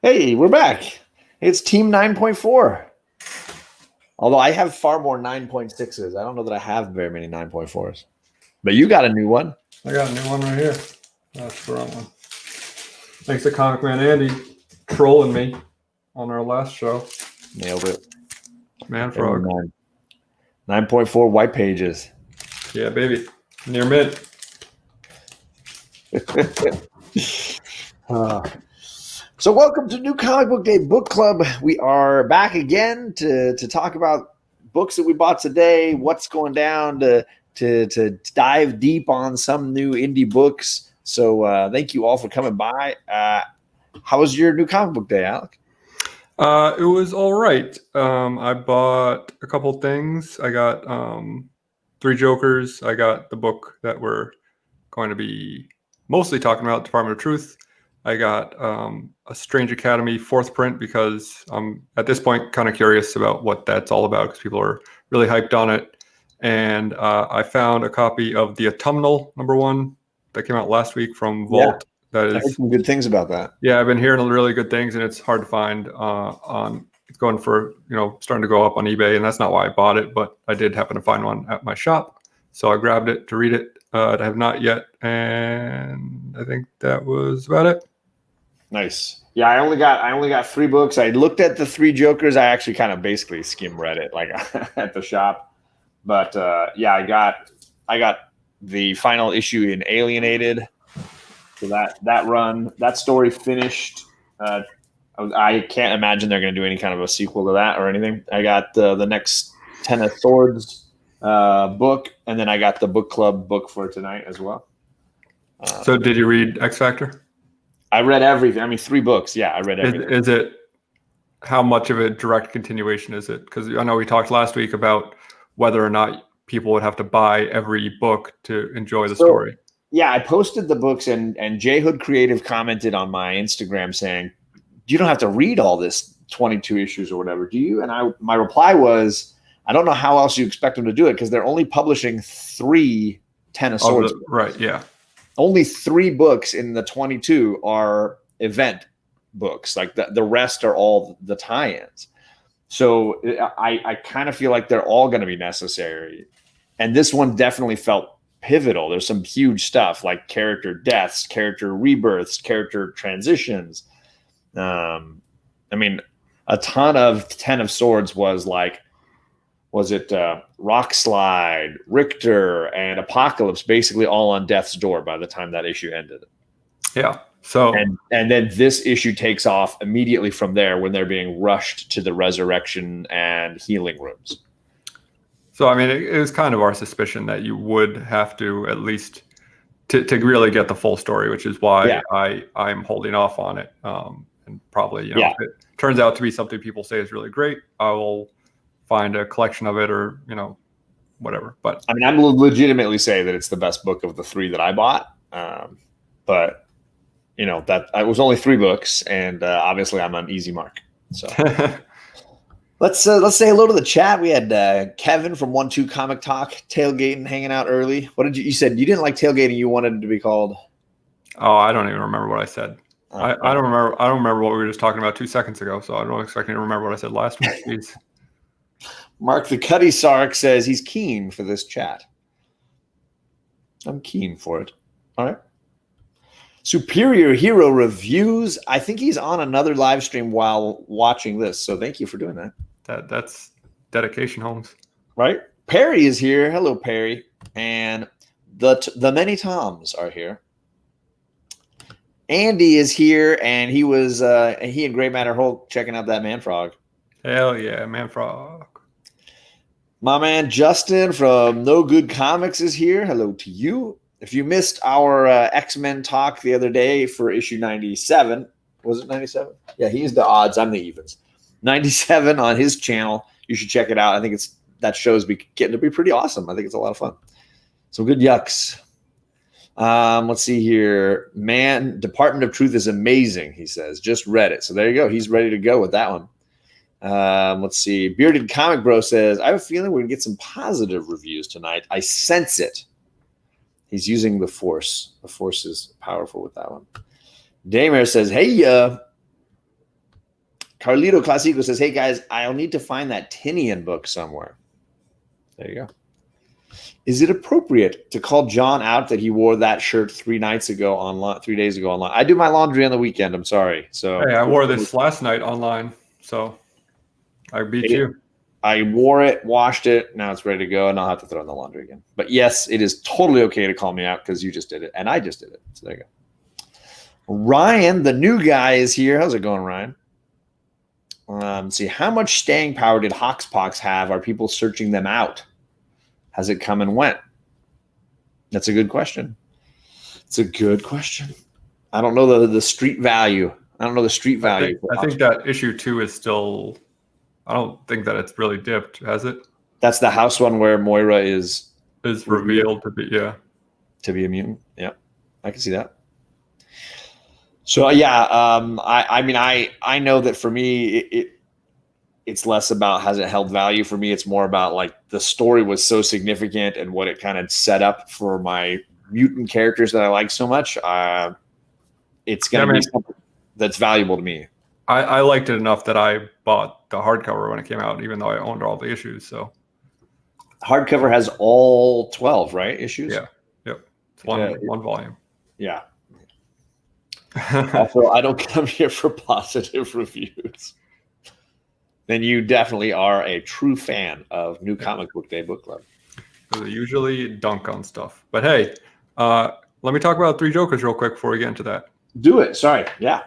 Hey, we're back. It's Team 9.4. Although I have far more 9.6s. I don't know that I have very many 9.4s. But you got a new one. I got a new one right here. That's the wrong one. Thanks to Comic Man Andy trolling me on our last show. Nailed it. Man Frog. 9.4 white pages. Yeah, baby. Near mid. So welcome to New Comic Book Day Book Club. We are back again to talk about books that we bought today, what's going down, to dive deep on some new indie books. So thank you all for coming by. How was your New Comic Book Day, Alec? It was all right. I bought a couple things. I got 3 Jokers. I got the book that we're going to be mostly talking about, Department of TAruth. I got a Strange Academy 4th print because I'm at this point kind of curious about what that's all about because people are really hyped on it. And I found a copy of The Autumnal #1 that came out last week from Vault. Yeah, that I heard some good things about that. Yeah, I've been hearing really good things, and it's hard to find it's going for, starting to go up on eBay, and that's not why I bought it, but I did happen to find one at my shop. So I grabbed it to read it. I have not yet, and I think that was about it. Nice. Yeah, I only got 3 books. I looked at the 3 Jokers. I actually kind of basically skim read it like at the shop. But yeah, I got the final issue in Alienated. So that story finished. I can't imagine they're going to do any kind of a sequel to that or anything. I got the next Ten of Swords book, and then I got the book club book for tonight as well. So did you read X Factor? I read everything. I mean, 3 books. Yeah, I read everything. Is it, how much of a direct continuation is it? Because I know we talked last week about whether or not people would have to buy every book to enjoy the story. Yeah, I posted the books, and J Hood Creative commented on my Instagram saying, "You don't have to read all this 22 issues or whatever, do you?" And my reply was, "I don't know how else you expect them to do it because they're only publishing 3 Ten of Swords." Right, yeah. Only 3 books in the 22 are event books. Like the rest are all the tie-ins. So I kind of feel like they're all going to be necessary. And this one definitely felt pivotal. There's some huge stuff like character deaths, character rebirths, character transitions. I mean, a ton of Ten of Swords was it Rock Slide, Richter, and Apocalypse, basically all on death's door by the time that issue ended. Yeah. So and then this issue takes off immediately from there when they're being rushed to the resurrection and healing rooms. So I mean, it is kind of our suspicion that you would have to at least to really get the full story, which is why I'm holding off on it. And probably, if it turns out to be something people say is really great, I will find a collection of it or, whatever. But I mean, I'm legitimately say that it's the best book of the 3 that I bought. But that it was only 3 books, and obviously I'm on easy mark. So let's say hello to the chat. We had Kevin from 1-2 Comic Talk tailgating, hanging out early. What did you said? You didn't like tailgating. You wanted it to be called. Oh, I don't even remember what I said. I don't remember. I don't remember what we were just talking about 2 seconds ago. So I don't expect to remember what I said last week. Jeez. Mark the Cuddy Sark says he's keen for this chat. I'm keen for it. All right. Superior Hero Reviews. I think he's on another live stream while watching this. So thank you for doing that. That's dedication, Holmes. Right? Perry is here. Hello, Perry. And the many Toms are here. Andy is here, and he and Grey Matter Hulk checking out that Man Frog. Hell yeah, Man Frog. My man Justin from No Good Comics is here. Hello to you. If you missed our X-Men talk the other day for issue 97, was it 97? Yeah, he's the odds. I'm the evens. 97 on his channel. You should check it out. I think that show's getting to be pretty awesome. I think it's a lot of fun. Some good yucks. Let's see here. Man, Department of TAruth is amazing, he says. Just read it. So there you go. He's ready to go with that one. Let's see. Bearded Comic Bro says, I have a feeling we're going to get some positive reviews tonight. I sense it. He's using the Force. The Force is powerful with that one. Daymare says, hey, Carlito Clasico says, hey guys, I'll need to find that Tynion book somewhere. There you go. Is it appropriate to call John out that he wore that shirt 3 days ago online? I do my laundry on the weekend. I'm sorry. So hey, I wore this last night online, so I beat you. I wore it, washed it. Now it's ready to go, and I'll have to throw in the laundry again. But yes, it is totally okay to call me out because you just did it, and I just did it. So there you go. Ryan, the new guy, is here. How's it going, Ryan? See, how much staying power did Hoxpox have? Are people searching them out? Has it come and went? That's a good question. It's a good question. I don't know the street value. I don't know the street value. I think that issue 2 is still. I don't think that it's really dipped, has it? That's the house one where Moira is revealed to be a mutant. Yeah, I can see that. So yeah, I mean, I know that for me, it's less about has it held value. For me, it's more about like the story was so significant and what it kind of set up for my mutant characters that I like so much. It's going to be something that's valuable to me. I liked it enough that I bought the hardcover when it came out, even though I owned all the issues. So hardcover has all 12, right? Issues. Yeah. Yep. It's one volume. Yeah. Also, I don't come here for positive reviews. Then you definitely are a true fan of New Comic Book Day Book Club. They usually dunk on stuff. But hey, let me talk about Three Jokers real quick before we get into that. Do it. Sorry. Yeah.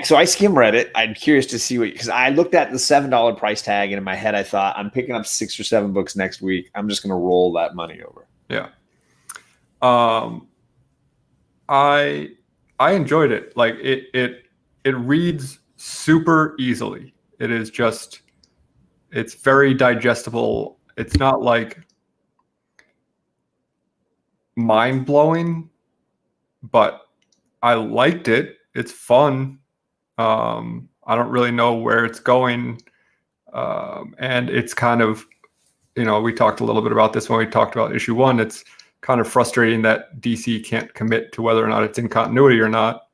So I skim read it. I'm curious to see because I looked at the $7 price tag, and in my head I thought I'm picking up 6 or 7 books next week. I'm just going to roll that money over. Yeah. I enjoyed it. Like it reads super easily. It is just, it's very digestible. It's not like mind blowing, but I liked it. It's fun. I don't really know where it's going. And it's kind of, we talked a little bit about this when we talked about issue 1. It's kind of frustrating that DC can't commit to whether or not it's in continuity or not.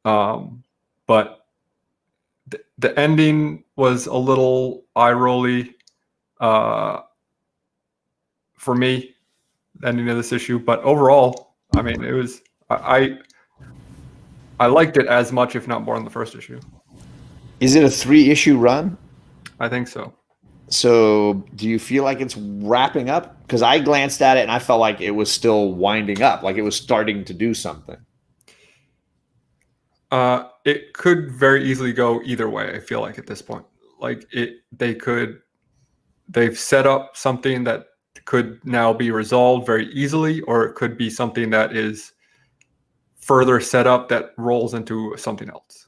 But the ending was a little eye-rolly for me, the ending of this issue. But overall, I mean, it was I liked it as much, if not more, than the first issue. Is it a 3-issue run? I think so. So do you feel like it's wrapping up? Because I glanced at it and I felt like it was still winding up, like it was starting to do something. It could very easily go either way, I feel like, at this point. Like they've set up something that could now be resolved very easily, or it could be something that is further set up that rolls into something else.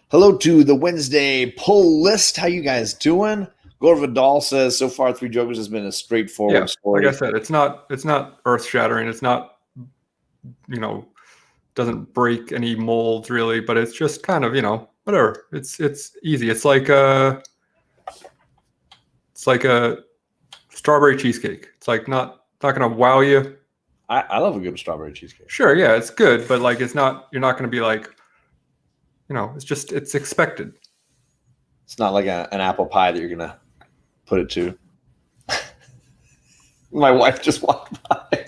Hello to the Wednesday pull list. How you guys doing? Gore Vidal says, so far Three Jokers has been a straightforward story. Like I said, it's not earth shattering. It's not, doesn't break any molds really, but it's just kind of, whatever. It's easy. It's like a strawberry cheesecake. It's like not gonna wow you. I love a good strawberry cheesecake. Sure, yeah, it's good, but like you're not gonna be like, it's expected. It's not like an apple pie that you're gonna put it to. My wife just walked by.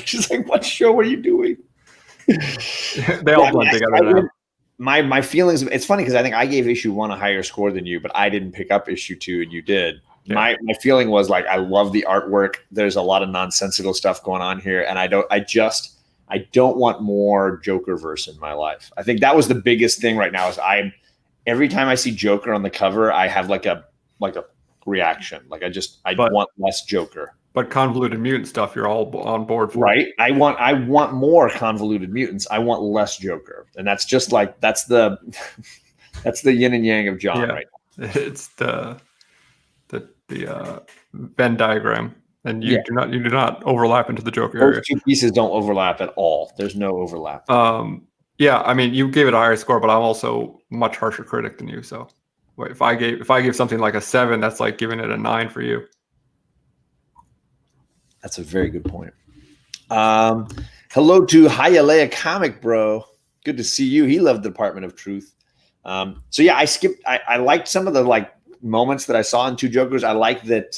She's like, what show are you doing? They all blend together now. My feelings, it's funny because I think I gave issue 1 a higher score than you, but I didn't pick up issue 2 and you did. Yeah. My feeling was like, I love the artwork. There's a lot of nonsensical stuff going on here. And I don't want more Jokerverse in my life. I think that was the biggest thing right now is every time I see Joker on the cover, I have like a reaction. Like I want less Joker. But convoluted mutant stuff, you're all on board for. Right. I want more convoluted mutants. I want less Joker. And that's just like that's the yin and yang of John, right? It's the Venn diagram. And you do not overlap into the Joker area. Those 2 pieces don't overlap at all. There's no overlap. Yeah, I mean, you gave it a higher score, but I'm also a much harsher critic than you. So if I gave something like a 7, that's like giving it a 9 for you. That's a very good point. Hello to Hialeah Comic Bro. Good to see you. He loved the Department of Truth. So yeah, I liked some of the like moments that I saw in Two Jokers. I like that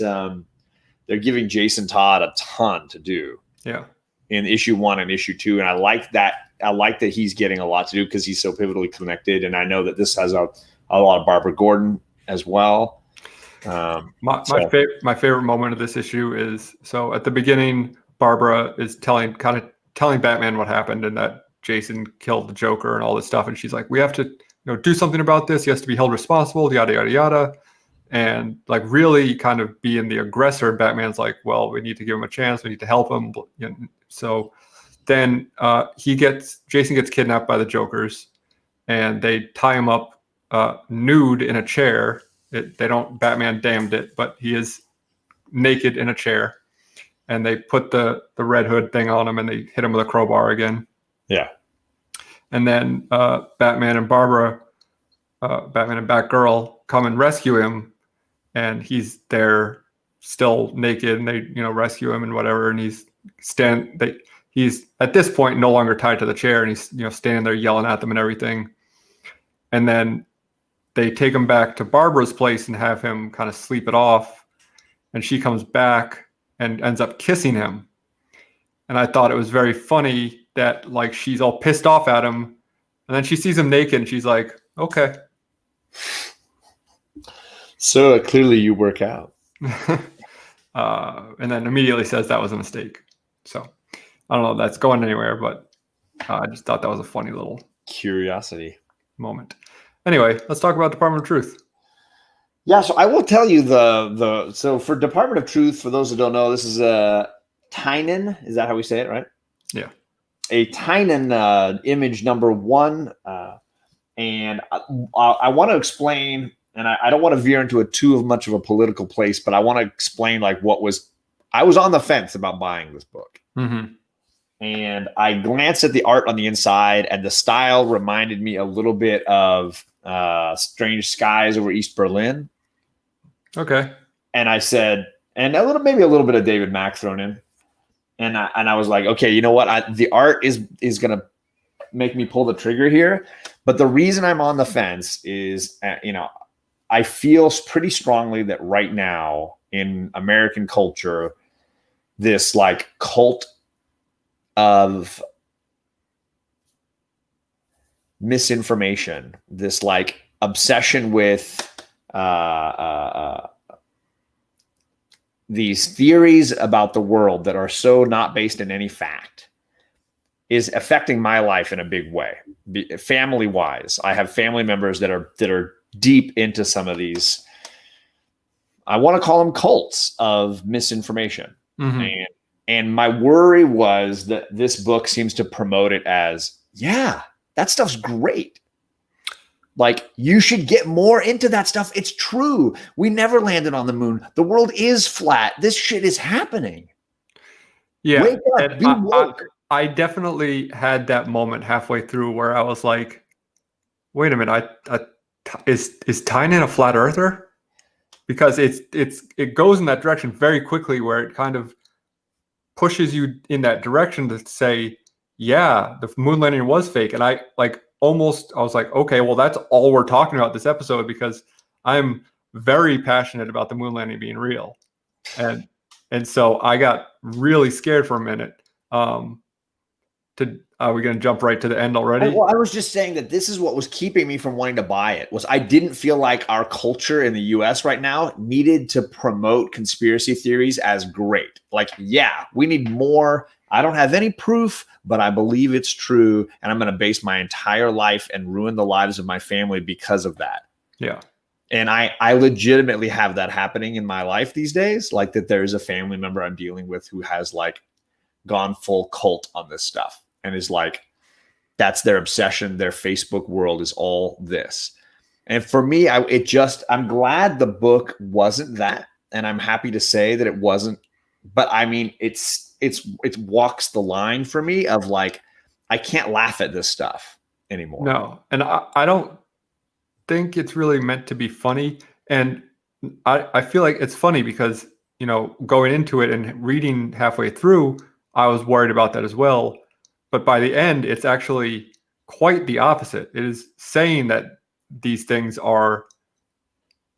they're giving Jason Todd a ton to do. Yeah. In issue 1 and issue 2, and I like that. I like that he's getting a lot to do because he's so pivotally connected. And I know that this has a lot of Barbara Gordon as well. My favorite moment of this issue is, so at the beginning, Barbara is telling Batman what happened and that Jason killed the Joker and all this stuff, and she's like, we have to do something about this. He has to be held responsible, yada yada yada, and like really kind of being the aggressor. Batman's like, well, we need to give him a chance. We need to help him. So then Jason gets kidnapped by the Jokers, and they tie him up nude in a chair. Batman damned it, but he is naked in a chair, and they put the Red Hood thing on him, and they hit him with a crowbar again. Yeah. And then Batman and Batgirl come and rescue him, and he's there still naked, and they rescue him and whatever, and he's at this point no longer tied to the chair, and he's standing there yelling at them and everything. And then they take him back to Barbara's place and have him kind of sleep it off, and she comes back and ends up kissing him. And I thought it was very funny that like she's all pissed off at him, and then she sees him naked and she's like, okay. So clearly you work out. And then immediately says that was a mistake. So I don't know if that's going anywhere, but I just thought that was a funny little curiosity moment. Anyway, let's talk about Department of Truth. Yeah, so I will tell you so for Department of Truth, for those who don't know, this is a Tynion. Is that how we say it, right? Yeah. A Tynion image number 1. And I want to explain, and I don't want to veer into too much of a political place, but I want to explain like I was on the fence about buying this book. Mm-hmm. And I glanced at the art on the inside, and the style reminded me a little bit of Strange Skies Over East Berlin. Okay. And I said, and maybe a little bit of David Mack thrown in. And I was like, okay, you know what? The art is going to make me pull the trigger here. But the reason I'm on the fence is, I feel pretty strongly that right now in American culture, this like cult of misinformation, this like obsession with these theories about the world that are so not based in any fact is affecting my life in a big way. Family wise, I have family members that are deep into some of these, I want to call them cults of misinformation. Mm-hmm. And my worry was that this book seems to promote it as, yeah, that stuff's great. Like, you should get more into that stuff. It's true. We never landed on the moon. The world is flat. This shit is happening. Yeah. Wake up, be woke. I definitely had that moment halfway through where I was like, wait a minute, is Tynion a flat earther? Because it goes in that direction very quickly, where it kind of pushes you in that direction to say, yeah, the moon landing was fake. And I was like, okay, well, that's all we're talking about this episode, because I'm very passionate about the moon landing being real. And so I got really scared for a minute. Are we going to jump right to the end already? Well, I was just saying that this is what was keeping me from wanting to buy it. Was I didn't feel like our culture in the US right now needed to promote conspiracy theories as great. Like, yeah, we need more. I don't have any proof, but I believe it's true, and I'm going to base my entire life and ruin the lives of my family because of that. Yeah. And I legitimately have that happening in my life these days, like that there's a family member I'm dealing with who has like gone full cult on this stuff. And is like, that's their obsession. Their Facebook world is all this. And for me, I'm glad the book wasn't that. And I'm happy to say that it wasn't. But I mean, it walks the line for me of like, I can't laugh at this stuff anymore. No. And I don't think it's really meant to be funny. And I feel like it's funny because, going into it and reading halfway through, I was worried about that as well. But by the end, it's actually quite the opposite. It is saying that these things are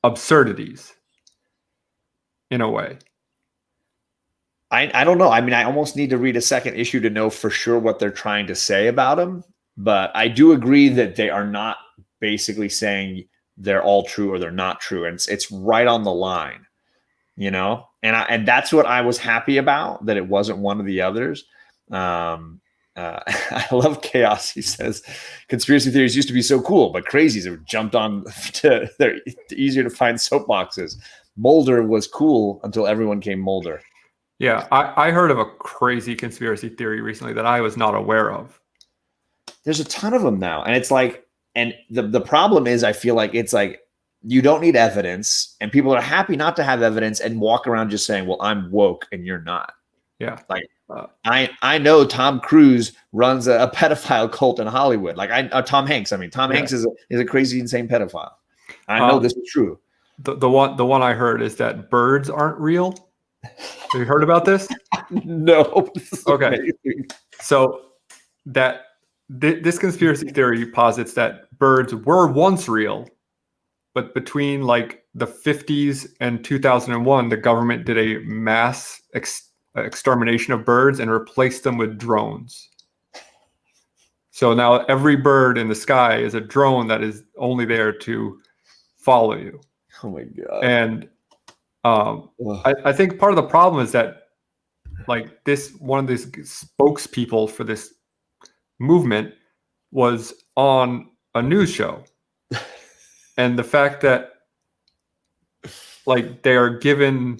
absurdities in a way. I don't know. I mean, I almost need to read a second issue to know for sure what they're trying to say about them. But I do agree that they are not basically saying they're all true or they're not true. And it's right on the line, you know? And that's what I was happy about, that it wasn't one of the others. I love Chaos. He says, conspiracy theories used to be so cool, but crazies have jumped on they're easier to find soapboxes. Mulder was cool until everyone came Mulder. Yeah, I heard of a crazy conspiracy theory recently that I was not aware of. There's a ton of them now. And it's like, and the problem is, I feel like it's like, you don't need evidence, and people are happy not to have evidence and walk around just saying, well, I'm woke and you're not. Yeah. Like, I know Tom Cruise runs a pedophile cult in Hollywood. Like Tom Hanks. I mean, Tom Hanks is a crazy, insane pedophile. I know this is true. The one I heard is that birds aren't real. Have you heard about this? No. Okay. Amazing. So that this conspiracy theory posits that birds were once real, but between like the 50s and 2001, the government did a mass extermination of birds and replaced them with drones. So now every bird in the sky is a drone that is only there to follow you. Oh my God. And I think part of the problem is that like one of these spokespeople for this movement was on a news show. And the fact that like they are given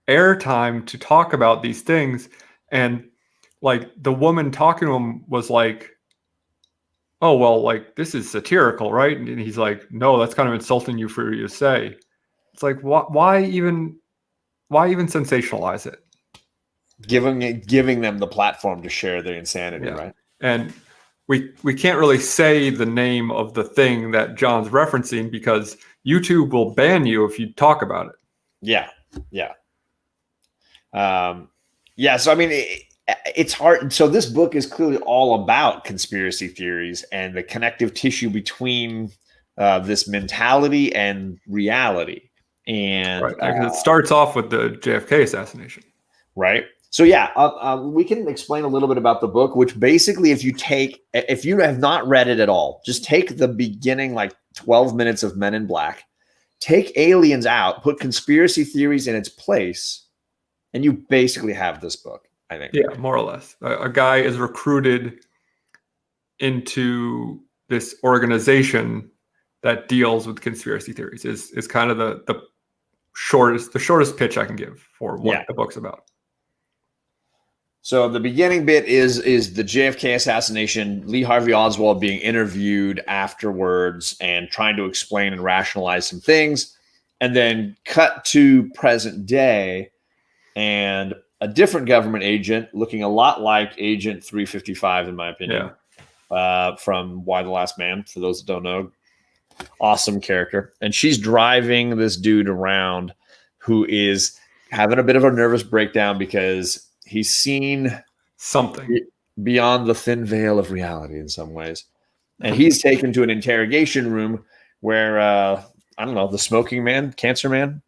airtime to talk about these things, and like the woman talking to him was like, oh, well, like this is satirical, right? And he's like, no, that's kind of insulting you for you to say. It's like, why even sensationalize it? Giving them the platform to share their insanity, right? And we can't really say the name of the thing that John's referencing because YouTube will ban you if you talk about it. Yeah. So I mean, it's hard. So this book is clearly all about conspiracy theories and the connective tissue between this mentality and reality. And it starts off with the JFK assassination, right? So we can explain a little bit about the book, which basically, if you have not read it at all, just take the beginning, like 12 minutes of Men in Black, take aliens out, put conspiracy theories in its place, and you basically have this book, I think. Yeah, more or less. A guy is recruited into this organization that deals with conspiracy theories is kind of the shortest pitch I can give for what the book's about. So the beginning bit is the JFK assassination, Lee Harvey Oswald being interviewed afterwards and trying to explain and rationalize some things, and then cut to present day and a different government agent looking a lot like Agent 355, in my opinion, from Why the Last Man, for those that don't know. Awesome character. And she's driving this dude around who is having a bit of a nervous breakdown because he's seen something beyond the thin veil of reality in some ways. And he's taken to an interrogation room where, I don't know, the smoking man, cancer man,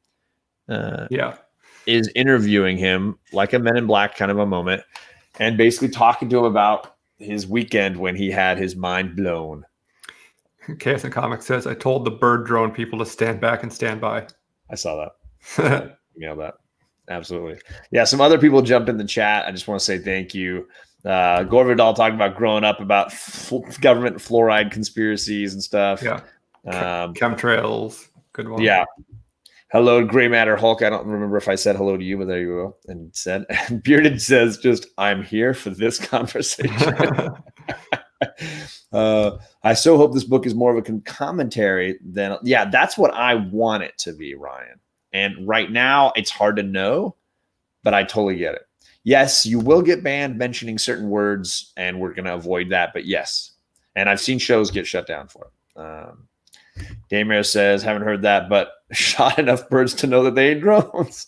is interviewing him like a Men in Black kind of a moment and basically talking to him about his weekend when he had his mind blown. Chaos and Comics says, I told the bird drone people to stand back and stand by. I saw that. Email that. Absolutely. Yeah, some other people jump in the chat. I just want to say thank you. Gore Vidal talking about growing up about government fluoride conspiracies and stuff. Yeah. Chemtrails. Good one. Yeah. Hello, Gray Matter Hulk. I don't remember if I said hello to you, but there you go. And said, Bearded says, just, I'm here for this conversation. I so hope this book is more of a commentary than, that's what I want it to be, Ryan. And right now it's hard to know, but I totally get it. Yes, you will get banned mentioning certain words, and we're going to avoid that. But yes, and I've seen shows get shut down for it. Daymare says, haven't heard that, but shot enough birds to know that they ain't drones.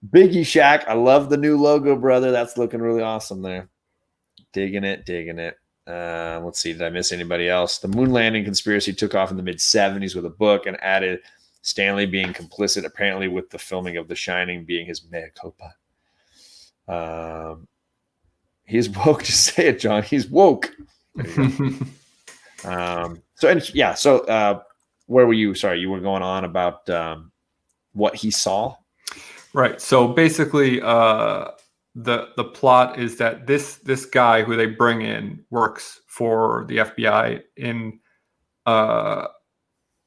Biggie Shack, I love the new logo, brother. That's looking really awesome there. Digging it. Let's see, did I miss anybody else? The moon landing conspiracy took off in the mid-70s with a book and added Stanley being complicit, apparently, with the filming of The Shining being his mea culpa. He's woke. Just say it, John. He's woke. So where were you? Sorry, you were going on about what he saw. Right. So basically, the plot is that this guy who they bring in works for the FBI in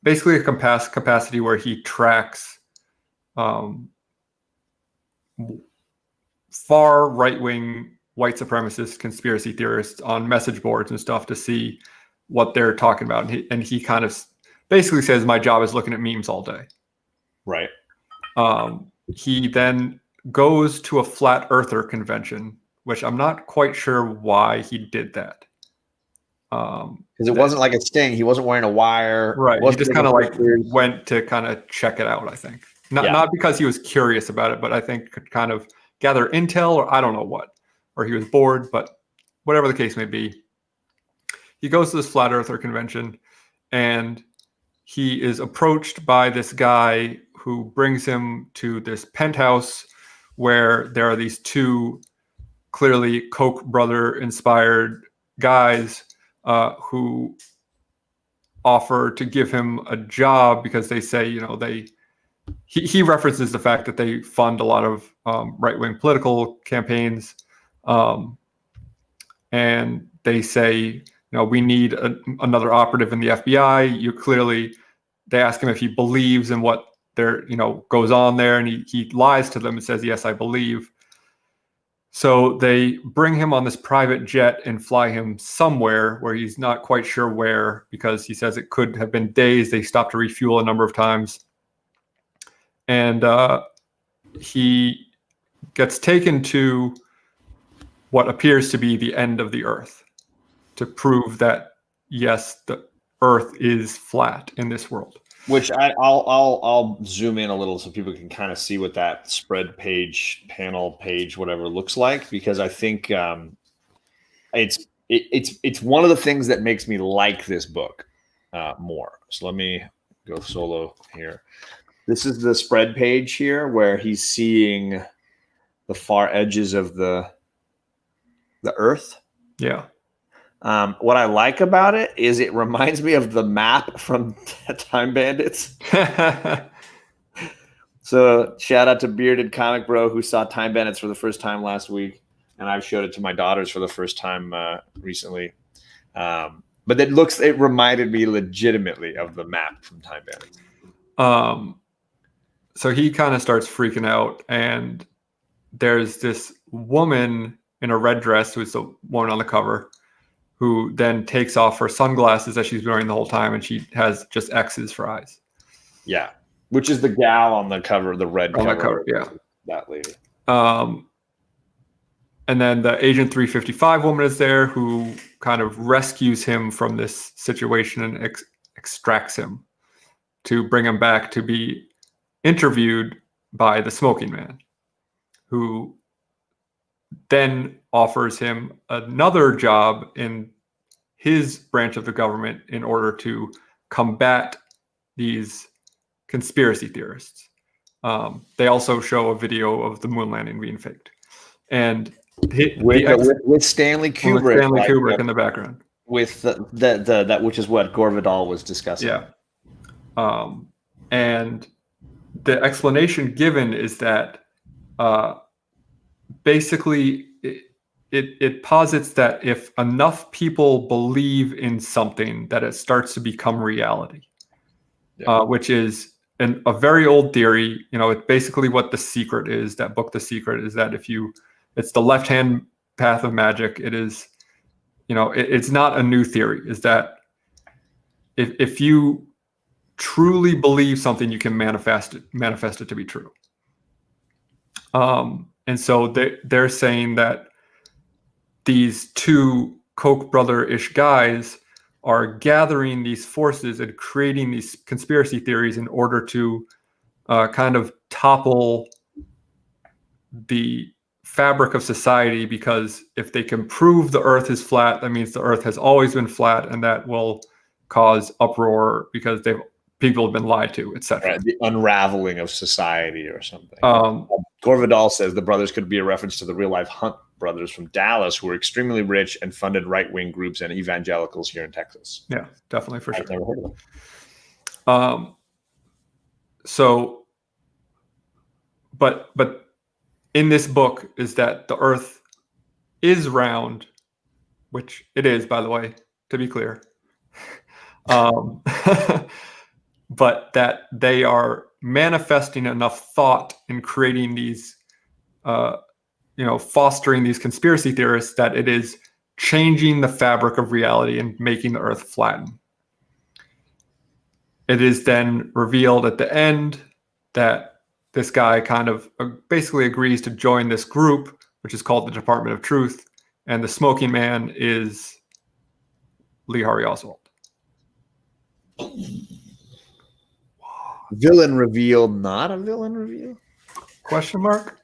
basically a capacity where he tracks far right-wing white supremacist conspiracy theorists on message boards and stuff to see what they're talking about. And he kind of basically says, my job is looking at memes all day. Right. He then goes to a flat earther convention, which I'm not quite sure why he did that. Because it wasn't like a sting. He wasn't wearing a wire. Right. He just kind of like went to kind of check it out, I think. Not because he was curious about it, but I think could kind of gather intel, or I don't know what. Or he was bored, but whatever the case may be. He goes to this flat earther convention, and he is approached by this guy who brings him to this penthouse where there are these two clearly Koch brother inspired guys who offer to give him a job because they say, he references the fact that they fund a lot of right-wing political campaigns. And they say, we need another operative in the FBI. They ask him if he believes in what goes on there. And he lies to them and says, yes, I believe. So they bring him on this private jet and fly him somewhere where he's not quite sure where, because he says it could have been days. They stopped to refuel a number of times. And he gets taken to what appears to be the end of the earth to prove that, yes, the earth is flat in this world. Which I'll zoom in a little so people can kind of see what that spread page, panel page, whatever looks like, because I think it's one of the things that makes me like this book more. So let me go solo here. This is the spread page here where he's seeing the far edges of the earth. Yeah. What I like about it is it reminds me of the map from Time Bandits. So shout out to Bearded Comic Bro who saw Time Bandits for the first time last week, and I've showed it to my daughters for the first time recently. But it reminded me legitimately of the map from Time Bandits. So he kind of starts freaking out, and there's this woman in a red dress who's the woman on the cover, who then takes off her sunglasses that she's wearing the whole time, and she has just X's for eyes. Yeah, which is the gal on the cover, the red on cover. The cover, yeah. That lady. And then the Agent 355 woman is there, who kind of rescues him from this situation and extracts him to bring him back to be interviewed by the Smoking Man, who then offers him another job in his branch of the government in order to combat these conspiracy theorists. They also show a video of the moon landing being faked, and with Stanley Kubrick, in the background, with that which is what Gore Vidal was discussing. Yeah, and the explanation given is that basically it posits that if enough people believe in something, that it starts to become reality. Yeah. Which is a very old theory. It's basically what The Secret is. That book, The Secret, is that it's the left-hand path of magic. It is, it's not a new theory. Is that if you truly believe something, you can manifest it to be true. And so they're saying that these two Koch brother-ish guys are gathering these forces and creating these conspiracy theories in order to kind of topple the fabric of society, because if they can prove the Earth is flat, that means the Earth has always been flat, and that will cause uproar because people have been lied to, etc. Right, the unraveling of society or something. Gore Vidal says the brothers could be a reference to the real-life Hunt brothers from Dallas, who were extremely rich and funded right-wing groups and evangelicals here in Texas. Yeah, definitely, for sure. I've never heard of them. But in this book is that the Earth is round, which it is, by the way, to be clear. But that they are manifesting enough thought in creating these, fostering these conspiracy theorists, that it is changing the fabric of reality and making the Earth flatten. It is then revealed at the end that this guy kind of basically agrees to join this group, which is called the Department of Truth, and the smoking man is Lee Harvey Oswald. Villain revealed, not a villain reveal? Question mark?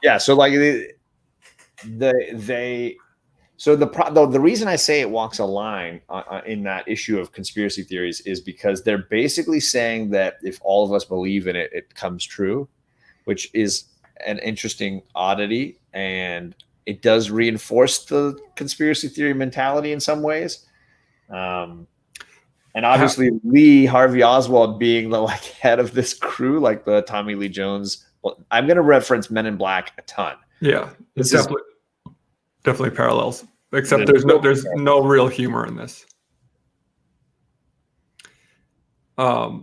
Yeah, so like the reason I say it walks a line in that issue of conspiracy theories is because they're basically saying that if all of us believe in it, it comes true, which is an interesting oddity, and it does reinforce the conspiracy theory mentality in some ways. And obviously Lee Harvey Oswald being the head of this crew, like the Tommy Lee Jones. Well, I'm going to reference Men in Black a ton. Yeah, it's definitely parallels, except there's no real humor in this. I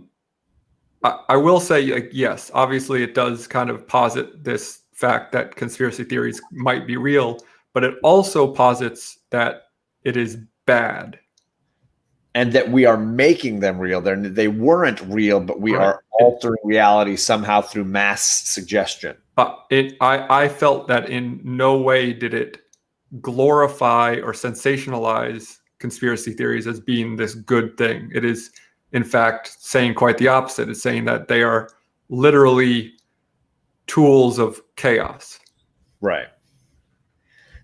will say, yes, obviously it does kind of posit this fact that conspiracy theories might be real, but it also posits that it is bad. And that we are making them real. They weren't real, but we are altering reality somehow through mass suggestion. I felt that in no way did it glorify or sensationalize conspiracy theories as being this good thing. It is, in fact, saying quite the opposite. It's saying that they are literally tools of chaos. Right.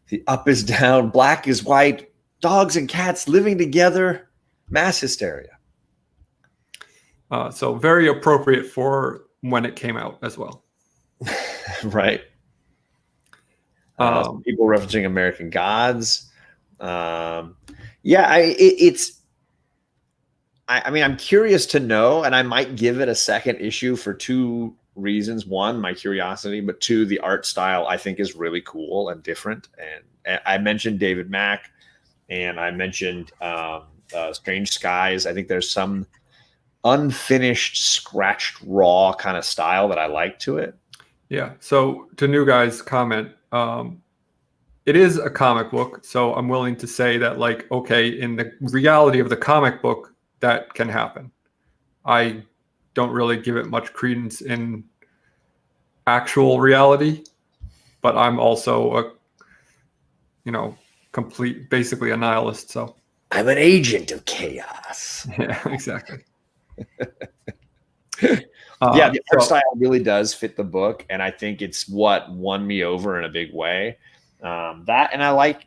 The up is down, black is white, dogs and cats living together. Mass hysteria. So very appropriate for when it came out as well. Right. People referencing American Gods. I'm curious to know, and I might give it a second issue for two reasons. One, my curiosity, but two, the art style I think is really cool and different. And I mentioned David Mack, and I mentioned Strange Skies. I think there's some unfinished, scratched, raw kind of style that I like to it. Yeah. So to New Guy's comment, it is a comic book. So I'm willing to say that, in the reality of the comic book, that can happen. I don't really give it much credence in actual reality, but I'm also basically a nihilist. So I'm an agent of chaos. Yeah, exactly. The art style really does fit the book, and I think it's what won me over in a big way. That, and I like,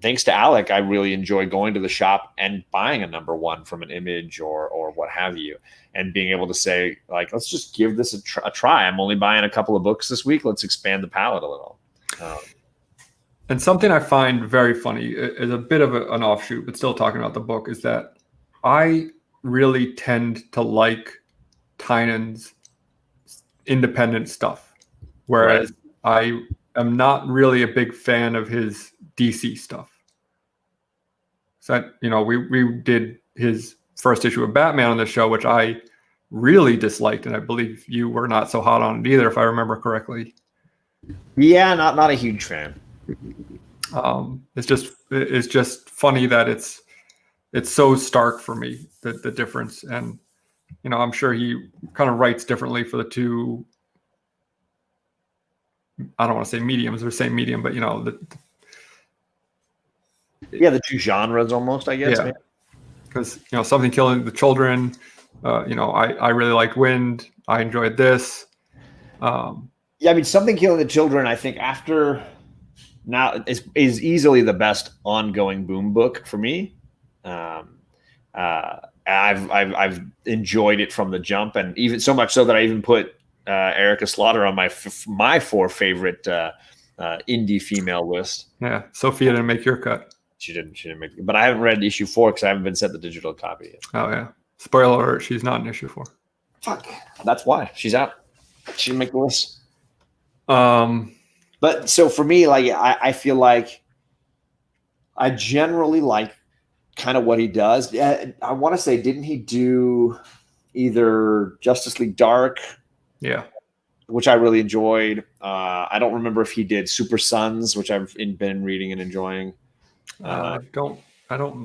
thanks to Alec, I really enjoy going to the shop and buying a #1 from an Image or what have you, and being able to say, let's just give this a try. I'm only buying a couple of books this week. Let's expand the palette a little. And something I find very funny is a bit of an offshoot, but still talking about the book, is that I really tend to like Tynion's independent stuff, whereas I am not really a big fan of his DC stuff. So, we did his first issue of Batman on this show, which I really disliked, and I believe you were not so hot on it either, if I remember correctly. Yeah, not a huge fan. It's just funny that it's so stark for me, the difference. And I'm sure he kind of writes differently for the two, I don't want to say mediums or same medium, but the two genres almost, I guess. Yeah, because Something Killing the Children, I really liked Wind. I enjoyed this. Yeah, I mean, Something Killing the Children, I think after now is easily the best ongoing Boom book for me. I've enjoyed it from the jump, and even so much so that I even put Erica Slaughter on my 4 favorite indie female list. Yeah, Sophia didn't make your cut. She didn't make it, but I haven't read issue 4 because I haven't been sent the digital copy yet. Oh yeah, spoiler alert: she's not in issue 4. Fuck, that's why she's out. She didn't make the list. But so for me, like I feel like I generally like kind of what he does. I want to say, didn't he do either Justice League Dark? Yeah, which I really enjoyed. I don't remember if he did Super Sons, which I've been reading and enjoying. I don't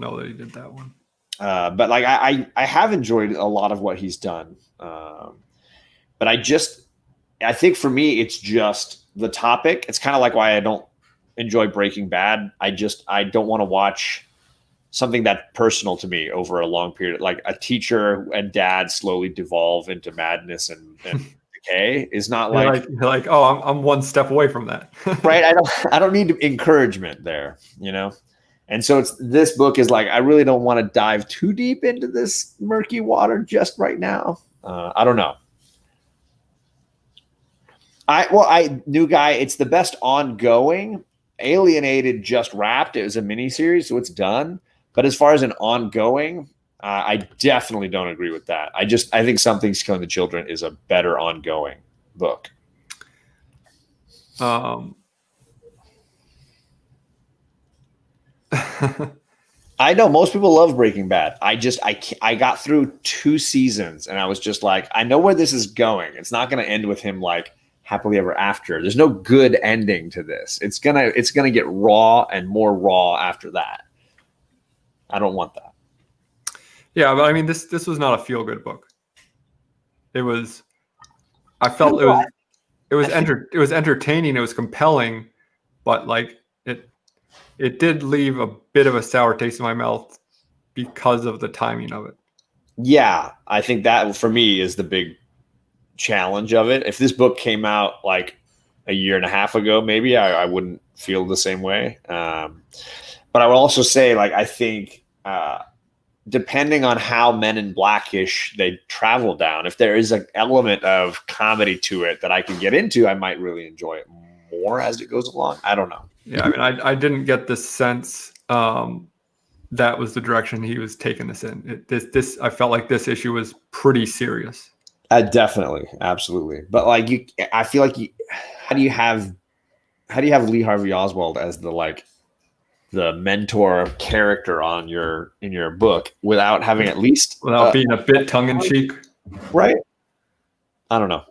know that he did that one. But like I have enjoyed a lot of what he's done. But I think for me, it's just the topic. It's kind of like why I don't enjoy Breaking Bad. I don't want to watch something that's personal to me over a long period. Like a teacher and dad slowly devolve into madness and decay is not you're like, oh, I'm one step away from that. Right. I don't need encouragement there, And so this book is like, I really don't want to dive too deep into this murky water just right now. I don't know. New Guy, it's the best ongoing. Alienated just wrapped. It was a miniseries, so it's done. But as far as an ongoing, I definitely don't agree with that. I think Something's Killing the Children is a better ongoing book. I know most people love Breaking Bad. I got through 2 seasons and I was just like, I know where this is going. It's not going to end with him like happily ever after. There's no good ending to this. It's gonna get raw and more raw after that. I don't want that. Yeah, but I mean, this was not a feel good book. It was. I felt it was entertaining. It was compelling, but like it did leave a bit of a sour taste in my mouth because of the timing of it. Yeah, I think that for me is the big challenge of it. If this book came out like a year and a half ago, maybe I wouldn't feel the same way. But I would also say, like, I think depending on how Men in Blackish they travel down, if there is an element of comedy to it that I can get into, I might really enjoy it more as it goes along. I don't know. Yeah, I mean, I didn't get the sense that was the direction he was taking this in. I felt like this issue was pretty serious. Definitely, absolutely. But like I feel like how do you have Lee Harvey Oswald as the mentor character in your book without having at least being a bit tongue in cheek, right? I don't know.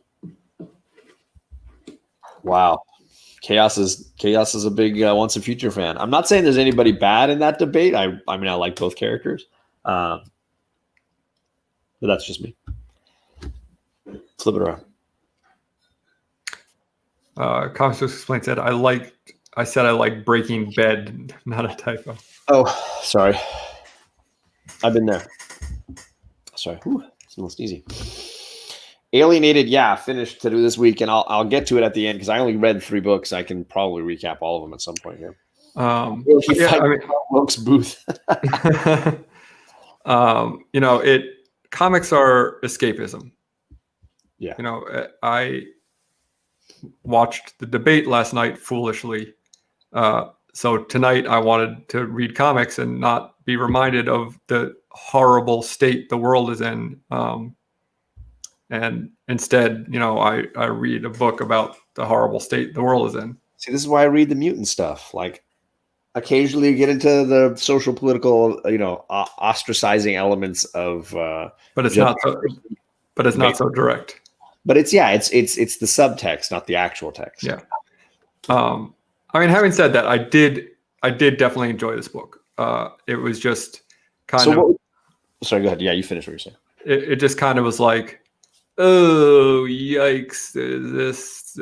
Wow, Chaos is a big Once and Future fan. I'm not saying there's anybody bad in that debate. I mean I like both characters, but that's just me. Flip it around. Comics Explained said I said I like Breaking Bed, not a typo. Oh, sorry. I've been there. Sorry. It's a little sneezy. Alienated, yeah, finished to do this week, and I'll get to it at the end because I only read 3 books. I can probably recap all of them at some point here. Wilkes Booth. Comics are escapism. Yeah. I watched the debate last night foolishly. So tonight I wanted to read comics and not be reminded of the horrible state the world is in. And instead, I read a book about the horrible state the world is in. See, this is why I read the mutant stuff. Like occasionally you get into the social, political, ostracizing elements of, but it's not so direct. But it's the subtext, not the actual text. Yeah. I mean, having said that, I did definitely enjoy this book. It was just sorry, go ahead. Yeah, you finish what you're saying. It just kind of was like, oh, yikes, this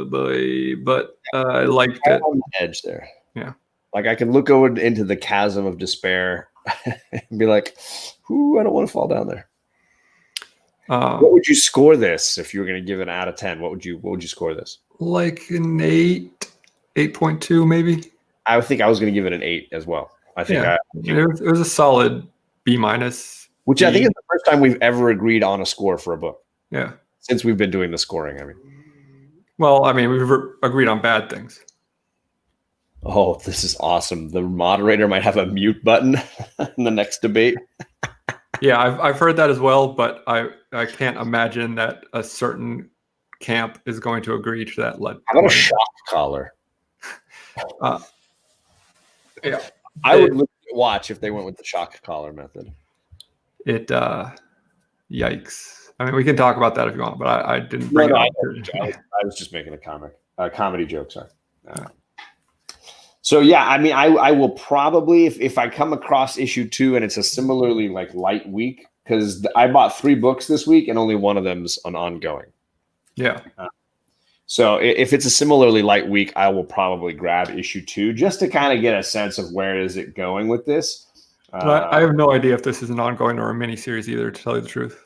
boy. But I liked it. On the edge there. Yeah. Like I can look over into the chasm of despair and be like, ooh, I don't want to fall down there. What would you score this if you were going to give it out of 10? What would you score this? Like an 8.2 maybe. I think I was going to give it an 8 as well. I think it was a solid B-. Which I think is the first time we've ever agreed on a score for a book. Yeah. Since we've been doing the scoring, I mean. Well, I mean, we've agreed on bad things. Oh, this is awesome. The moderator might have a mute button in the next debate. Yeah, I've heard that as well, but I can't imagine that a certain camp is going to agree to that. How about a shock collar? Yeah. I would watch if they went with the shock collar method. Yikes. I mean, we can talk about that if you want, but I didn't bring it up. I was just making a comedy joke, sorry. So yeah, I mean, I will probably, if I come across issue 2 and it's a similarly like light week, because I bought 3 books this week and only one of them's an ongoing. Yeah. So if it's a similarly light week, I will probably grab issue 2 just to kind of get a sense of where is it going with this. I have no idea if this is an ongoing or a mini series either, to tell you the truth.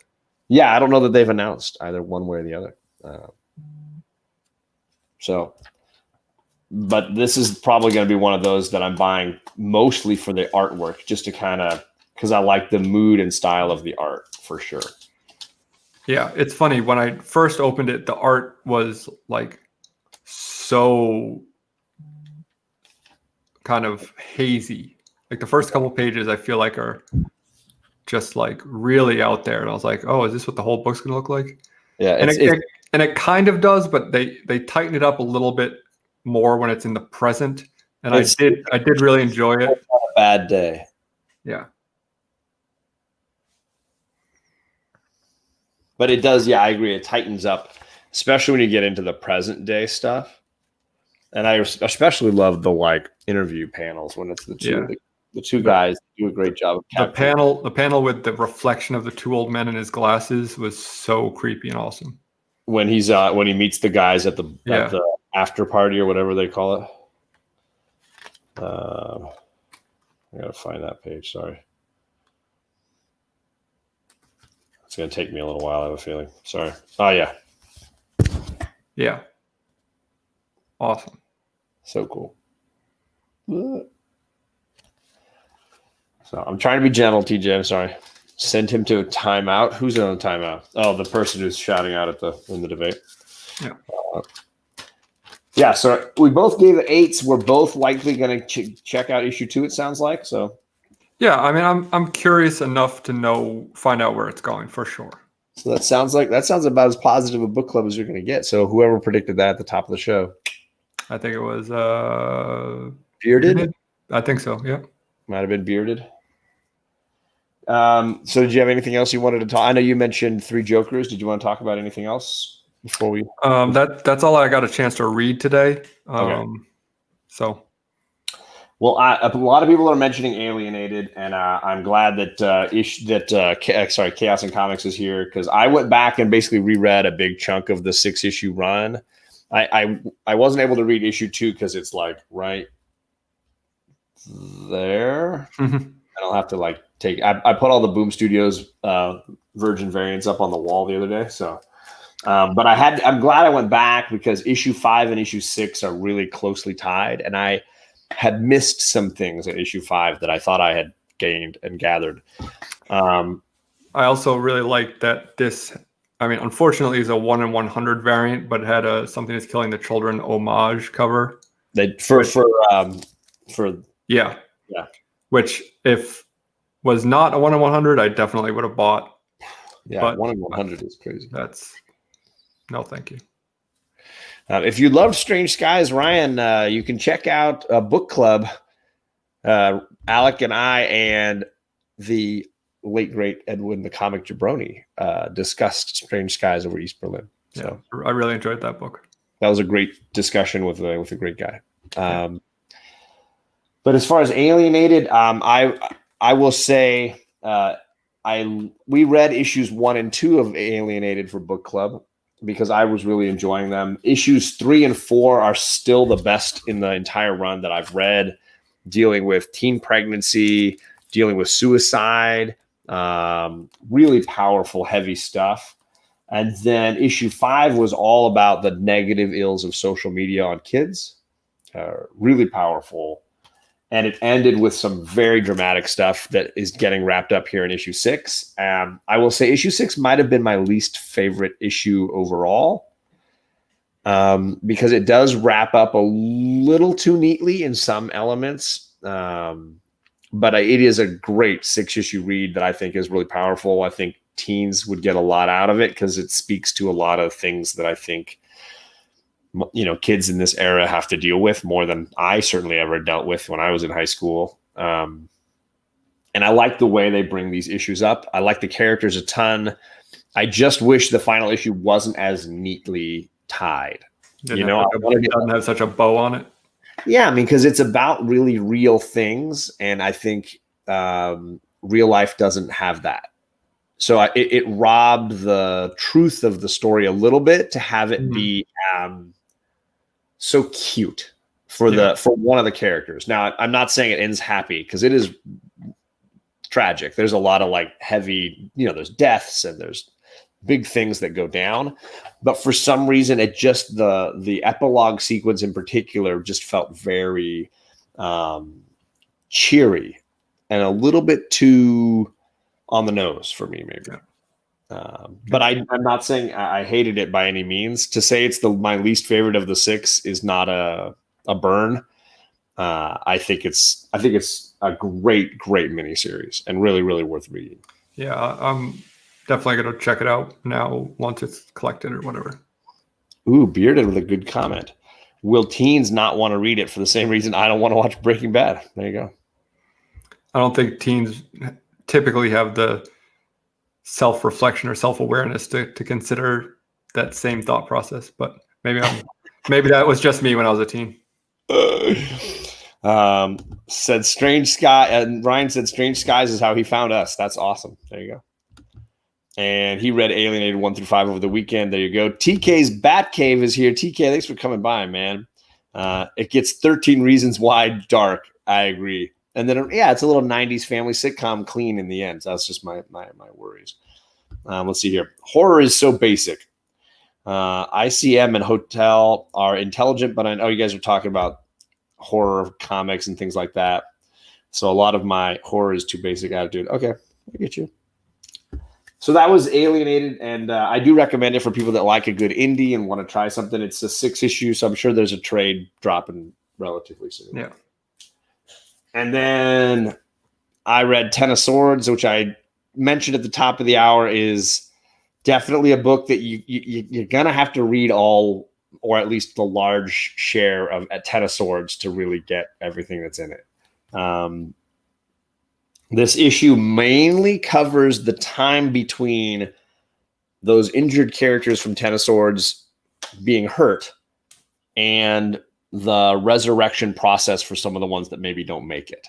Yeah, I don't know that they've announced either one way or the other. But this is probably going to be one of those that I'm buying mostly for the artwork, just to kind of, because I like the mood and style of the art for sure. Yeah, it's funny. When I first opened it, the art was like so kind of hazy. Like the first couple pages, I feel like are just like really out there. And I was like, oh, is this what the whole book's going to look like? Yeah. And it kind of does, but they tighten it up a little bit more when it's in the present. And I did really enjoy it. A bad day. Yeah. But it does, yeah, I agree. It tightens up, especially when you get into the present day stuff. And I especially love the like interview panels when it's the two guys do a great job of capturing. The panel with the reflection of the 2 old men in his glasses was so creepy and awesome. When when he meets the guys at the after party or whatever they call it. I gotta find that page. Sorry. It's going to take me a little while, I have a feeling. Sorry. Oh, yeah. Yeah. Awesome. So cool. So I'm trying to be gentle, TJ. I'm sorry. Send him to a timeout. Who's on a timeout? Oh, the person who's shouting out in the debate. Yeah. Yeah, so we both gave it 8s. We're both likely going to check out issue 2, it sounds like. So. Yeah, I mean, I'm curious enough to find out where it's going for sure. So that sounds about as positive a book club as you're going to get. So whoever predicted that at the top of the show, I think it was Bearded. I think so. Yeah, might have been Bearded. So did you have anything else you wanted to talk? I know you mentioned 3 Jokers. Did you want to talk about anything else before we? That's all I got a chance to read today. Okay. So. Well, a lot of people are mentioning Alienated, and I'm glad that Chaos and Comics is here, because I went back and basically reread a big chunk of the 6-issue run. I wasn't able to read issue 2 because it's like right there, and I'll have to like take. I put all the Boom Studios Virgin variants up on the wall the other day, so. But I'm glad I went back because issue 5 and issue 6 are really closely tied, and I had missed some things in issue 5 that I thought I had gained and gathered. I also really liked that this, I mean, unfortunately is a 1 in 100 variant, but it had Something Is Killing the Children homage cover. Yeah. Which if was not a 1 in 100, I definitely would have bought. Yeah, but 1 in 100 is crazy. No, thank you. If you loved Strange Skies, Ryan, you can check out a book club. Alec and I and the late, great Edwin, the comic Jabroni, discussed Strange Skies over East Berlin. So yeah, I really enjoyed that book. That was a great discussion with a great guy. But as far as Alienated, I will say we read issues 1 and 2 of Alienated for book club, because I was really enjoying them. Issues 3 and 4 are still the best in the entire run that I've read, dealing with teen pregnancy, dealing with suicide, Really powerful, heavy stuff. And then issue 5 was all about the negative ills of social media on kids. Really powerful. And it ended with some very dramatic stuff that is getting wrapped up here in issue 6. I will say issue 6 might have been my least favorite issue overall, because it does wrap up a little too neatly in some elements. But it is a great 6-issue read that I think is really powerful. I think teens would get a lot out of it because it speaks to a lot of things that I think, kids in this era have to deal with more than I certainly ever dealt with when I was in high school. And I like the way they bring these issues up. I like the characters a ton. I just wish the final issue wasn't as neatly tied. It doesn't have such a bow on it. Yeah, I mean, because it's about really real things, and I think real life doesn't have that. So it robbed the truth of the story a little bit to have it be so cute for one of the characters. Now, I'm not saying it ends happy, because it is tragic. There's a lot of like heavy, there's deaths and there's big things that go down, but for some reason it just the epilogue sequence in particular just felt very cheery and a little bit too on the nose for me, maybe. But I'm not saying I hated it by any means. To say it's my least favorite of the 6 is not a burn. I think it's a great miniseries and really, really worth reading. Yeah, I'm definitely going to check it out now once it's collected or whatever. Ooh, Bearded with a good comment. Will teens not want to read it for the same reason I don't want to watch Breaking Bad? There you go. I don't think teens typically have the self-reflection or self-awareness to consider that same thought process, but maybe that was just me when I was a teen. Said Strange Sky, and Ryan said Strange Skies is how he found us. That's awesome. There you go. And he read Alienated 1 through 5 over the weekend. There you go. TK's Batcave is here. TK, thanks for coming by, man. It gets 13 Reasons Why dark. I agree. And then, it's a little 90s family sitcom clean in the end. So that's just my worries. Let's see here. Horror is so basic. ICM and Hotel are intelligent, but I know you guys are talking about horror comics and things like that. So a lot of my horror is too basic attitude. Okay, I get you. So that was Alienated, and I do recommend it for people that like a good indie and want to try something. It's a 6-issue, so I'm sure there's a trade dropping relatively soon. Yeah. And then I read Ten of Swords, which I mentioned at the top of the hour is definitely a book that you're going to have to read all, or at least the large share of Ten of Swords to really get everything that's in it. This issue mainly covers the time between those injured characters from Ten of Swords being hurt and the resurrection process for some of the ones that maybe don't make it.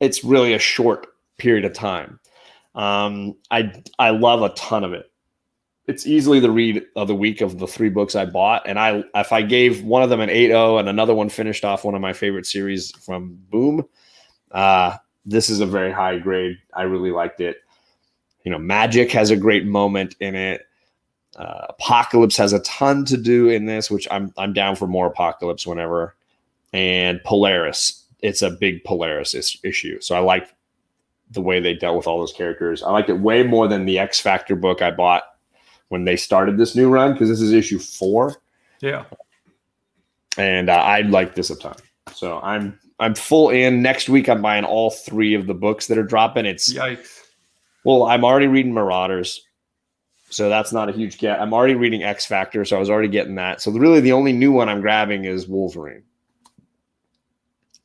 It's really a short period of time. I love a ton of it. It's easily the read of the week of the 3 books I bought. And if I gave one of them an 8.0 and another one finished off one of my favorite series from Boom, this is a very high grade. I really liked it. Magic has a great moment in it. Apocalypse has a ton to do in this, which I'm down for more Apocalypse whenever. And Polaris, it's a big Polaris issue. So I like the way they dealt with all those characters. I liked it way more than the X Factor book I bought when they started this new run, because this is issue 4. Yeah. And I like this a ton. So I'm full in. Next week I'm buying all 3 of the books that are dropping. Yikes. Well, I'm already reading Marauders, so that's not a huge get. I'm already reading X Factor, so I was already getting that. So really the only new one I'm grabbing is Wolverine.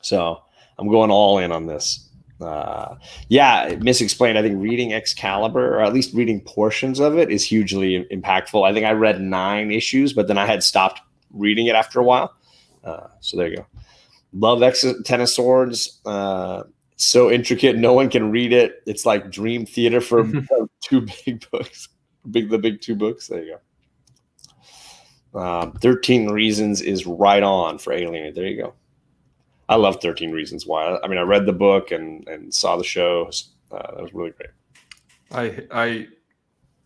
So I'm going all in on this. Misexplained. I think reading Excalibur, or at least reading portions of it, is hugely impactful. I think I read 9 issues, but then I had stopped reading it after a while. So there you go. Love Ten of Swords. So intricate, no one can read it. It's like dream theater for 2 big books. The big 2 books. There you go. 13 Reasons is right on for Alien. There you go. I love 13 Reasons Why. I mean, I read the book and saw the show. That was really great. I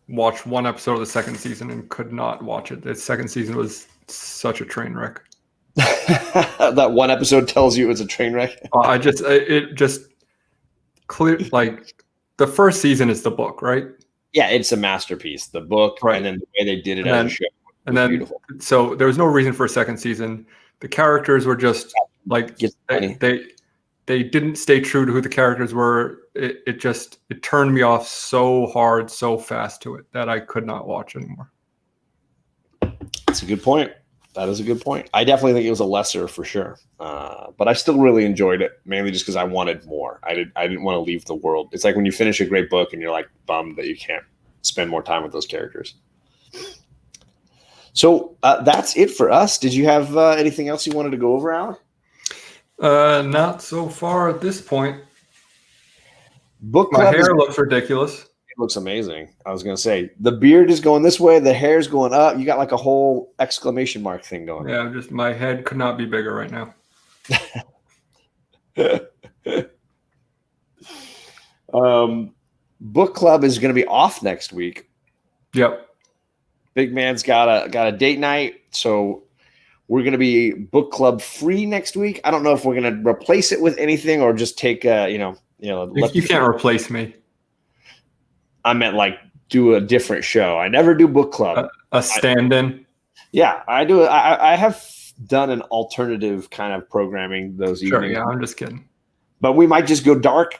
watched one episode of the second season and could not watch it. The second season was such a train wreck. That one episode tells you it's a train wreck. It just clear, like the first season is the book, right? Yeah, it's a masterpiece. The book, right. And then the way they did it as a show, and then beautiful. So there was no reason for a second season. The characters were just like they didn't stay true to who the characters were. It turned me off so hard, so fast to it that I could not watch anymore. That's a good point. That is a good point. I definitely think it was a lesser for sure, but I still really enjoyed it, mainly just because I wanted more. I didn't want to leave the world. It's like when you finish a great book and you're like bummed that you can't spend more time with those characters. So that's it for us. Did you have anything else you wanted to go over, Alec? Not so far at this point. Book My club hair looks ridiculous. It looks amazing. I was going to say the beard is going this way. The hair's going up. You got like a whole exclamation mark thing going. Yeah, just my head could not be bigger right now. Book club is going to be off next week. Yep. Big man's got a date night, so we're going to be book club free next week. I don't know if we're going to replace it with anything or just take you can't replace me. I meant like do a different show. I never do book club. A stand-in. Yeah, I do. I have done an alternative kind of programming those evenings. Yeah, I'm just kidding. But we might just go dark.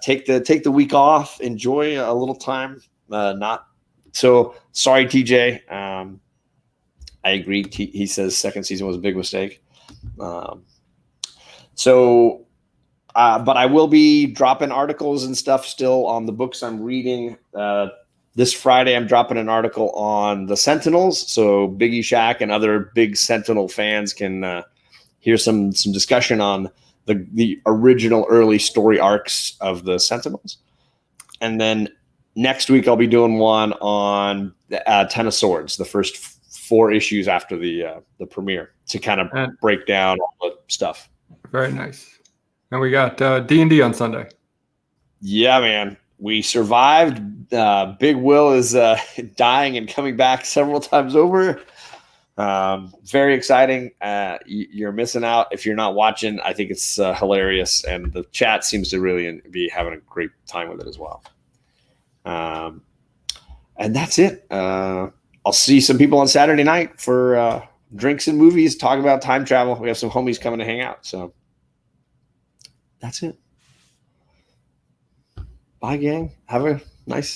Take the week off. Enjoy a little time. Not so sorry, TJ. I agree. He says second season was a big mistake. But I will be dropping articles and stuff still on the books I'm reading. This Friday, I'm dropping an article on the Sentinels. So Biggie Shack and other big Sentinel fans can hear some discussion on the original early story arcs of the Sentinels. And then next week, I'll be doing one on Ten of Swords, the first 4 issues after the premiere, to kind of break down all the stuff. Very nice. And we got D&D on Sunday. Yeah, man. We survived. Big Will is dying and coming back several times over. Very exciting. You're missing out if you're not watching. I think it's hilarious. And the chat seems to really be having a great time with it as well. And that's it. I'll see some people on Saturday night for drinks and movies, talk about time travel. We have some homies coming to hang out. So that's it. Bye, gang. Have a nice